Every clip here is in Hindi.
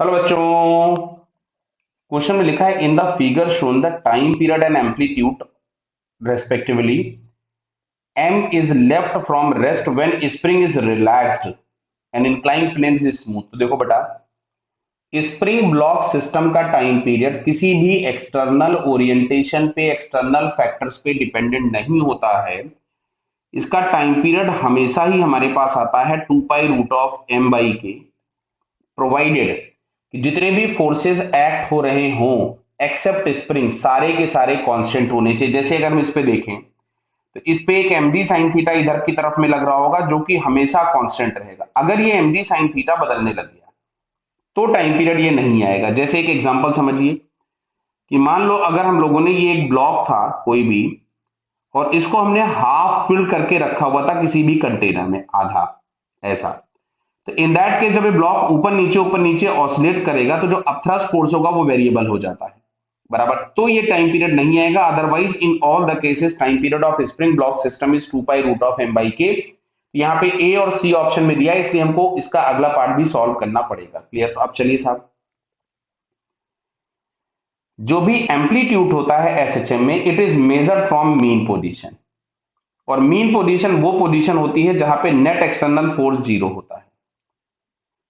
हेलो बच्चों। क्वेश्चन में लिखा है in the figure shown the time period and amplitude respectively m is left from rest when spring is relaxed and inclined plane is smooth। तो देखो बेटा, स्प्रिंग ब्लॉक सिस्टम का टाइम पीरियड किसी भी एक्सटर्नल ओरिएंटेशन पे, एक्सटर्नल फैक्टर्स पे डिपेंडेंट नहीं होता है। इसका टाइम पीरियड हमेशा ही हमारे पास आता है 2 pi root of m/k, provided कि जितने भी फोर्सेस एक्ट हो रहे हों एक्सेप्ट स्प्रिंग, सारे के सारे कांस्टेंट होने चाहिए। जैसे अगर हम इस पे देखें तो इस पे एक mg साइन थीटा इधर की तरफ में लग रहा होगा जो कि हमेशा कांस्टेंट रहेगा। अगर ये mg साइन थीटा बदलने लग गया तो टाइम पीरियड ये नहीं आएगा। जैसे एक एग्जांपल समझिए कि मान लो अगर हम लोगों ने ये एक ब्लॉक था कोई भी, और इसको हमने हाफ फिल करके रखा हुआ था किसी भी कंटेनर में, आधा ऐसा। तो इन दैट केस जब ये ब्लॉक ऊपर नीचे ऑसिलेट करेगा तो जो अपथ्रस्ट फोर्स होगा वो वेरिएबल हो जाता है, बराबर। तो ये टाइम पीरियड नहीं आएगा। Otherwise in all the cases time period of spring block system is 2 pi root of m/k। यहाँ पे ए और सी ऑप्शन में दिया है, इसलिए हमको इसका अगला पार्ट भी सॉल्व करना पड़ेगा। क्लियर? तो अब चलिए साहब, जो भी एम्पलीट्यूड होता है एसएचएम में, it is measured from mean position. और मीन पोजीशन वो पोजीशन होती है जहां पे नेट एक्सटर्नल फोर्स जीरो होता है।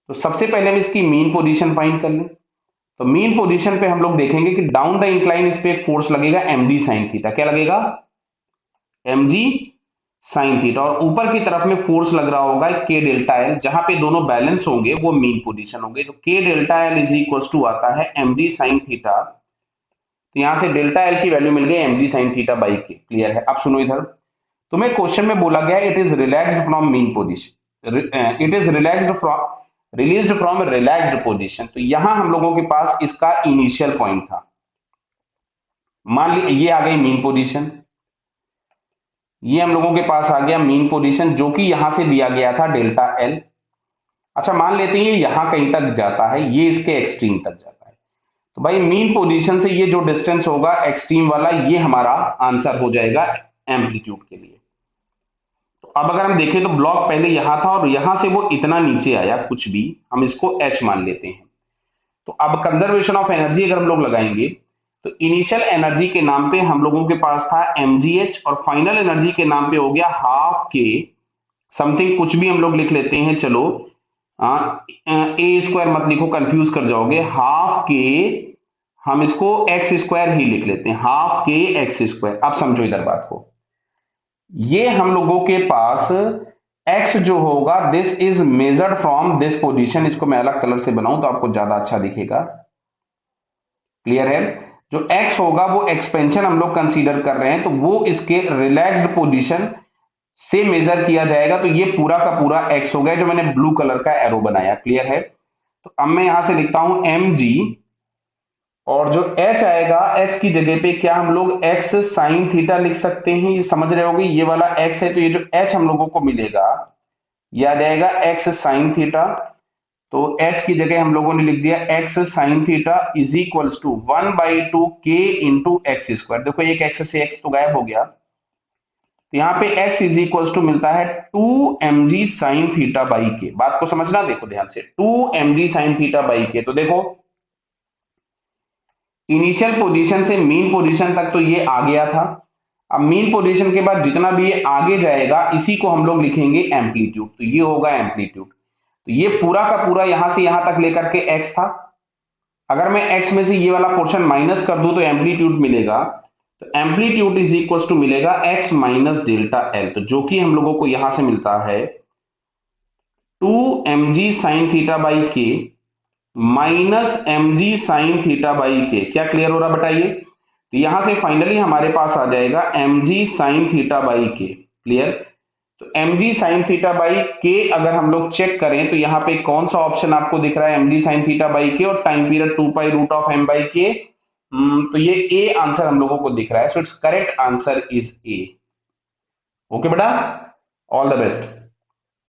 तो सबसे पहले हम इसकी मीन पोजीशन फाइंड कर लें। तो मीन पोजीशन पे हम लोग देखेंगे कि डाउन द इंक्लाइन इस पे एक फोर्स लगेगा mg साइन थीटा। क्या लगेगा? mg sine theta. और ऊपर की तरफ में फोर्स लग रहा होगा k डेल्टा एल, जहां पे दोनों बैलेंस होंगे वो मीन पोजीशन होंगे। तो k delta L is equal to आता है mg साइन थीटा। तो यहां से डेल्टा एल की वैल्यू मिल गई mg sine theta by K. Clear है? अब सुनो इधर, तुम्हें क्वेश्चन में बोला गया it is relaxed from mean position, it is relaxed from released from relaxed position. तो यहां हम लोगों के पास इसका इनिशियल पॉइंट था। मान ली ये आ गई मीन पोजीशन, ये हम लोगों के पास आ गया मीन पोजीशन जो कि यहां से दिया गया था डेल्टा एल। अच्छा, मान लेते हैं ये यहां कहीं तक जाता है, ये इसके एक्सट्रीम तक जाता है। तो भाई मीन पोजीशन से ये जो डिस्टेंस होगा एक्सट्रीम वाला, ये हमारा आंसर हो जाएगा एम्पलीट्यूड के लिए। तो अब अगर हम देखें तो ब्लॉक पहले यहां था और यहां से वो इतना नीचे आया, कुछ भी हम इसको एच मान लेते हैं। तो अब कंजर्वेशन ऑफ एनर्जी अगर हम लोग लगाएंगे तो इनिशियल एनर्जी के नाम पे हम लोगों के पास था mgh, और फाइनल एनर्जी के नाम पे हो गया हाफ के समथिंग, कुछ भी हम लोग लिख लेते हैं। चलो ए स्क्वायर मत लिखो, कंफ्यूज कर जाओगे। हाफ के, हम इसको एक्स स्क्वायर ही लिख लेते हैं, हाफ के एक्स स्क्वायर। अब समझो इधर बात को, ये हम लोगों के पास x जो होगा this is measured from this position. इसको मैं अलग कलर से बनाऊं तो आपको ज्यादा अच्छा दिखेगा। क्लियर है? जो x होगा वो एक्सपेंशन हम लोग कंसीडर कर रहे हैं, तो वो इसके रिलैक्स्ड पोजीशन से मेजर किया जाएगा। तो ये पूरा का पूरा x हो गया जो मैंने ब्लू कलर का एरो बनाया। क्लियर है? तो अब मैं यहां से लिखता हूं mg, और जो h आएगा, h की जगह पे क्या हम लोग x साइन थीटा लिख सकते हैं। ये समझ रहे होगे, ये वाला x है, तो ये जो h हम लोगों को मिलेगा ये आ जाएगा x साइन थीटा। तो h की जगह हम लोगों ने लिख दिया x sine theta is equals to 1/2 k into x square. देखो एक x से x तो गायब हो गया, तो यहाँ पे x इज इक्वल्स टू मिलता है 2mg साइन थीटा बाई के। बात को समझना, देखो ध्यान से, 2mg साइन थीटा बाई के। तो देखो इनिशियल पोजीशन से मीन पोजीशन तक तो ये आ गया था। अब मीन पोजीशन के बाद जितना भी ये आगे जाएगा इसी को हम लोग लिखेंगे एम्पलीट्यूड। तो ये होगा एम्पलीट्यूड। तो ये पूरा का पूरा यहां से यहां तक लेकर के x था। अगर मैं x में से ये वाला पोर्शन माइनस कर दूं तो एम्पलीट्यूड मिलेगा। तो एम्पलीट्यूड इज इक्वल टू मिलेगा x माइनस डेल्टा एल। तो जो कि हम लोगों को यहां से मिलता है 2mg साइन थीटा बाई के minus mg sine theta by के। क्या क्लियर हो रहा बताइए? तो यहां से फाइनली हमारे पास आ जाएगा mg sine theta by K. Clear? तो mg साइन थीटा बाई के अगर हम लोग चेक करें तो यहाँ पे कौन सा ऑप्शन आपको दिख रहा है, mg sine theta by K और time period 2 pi root of m/k। तो ये ए आंसर हम लोगों को दिख रहा है। So it's correct answer is a. Okay बेटा, ऑल द बेस्ट।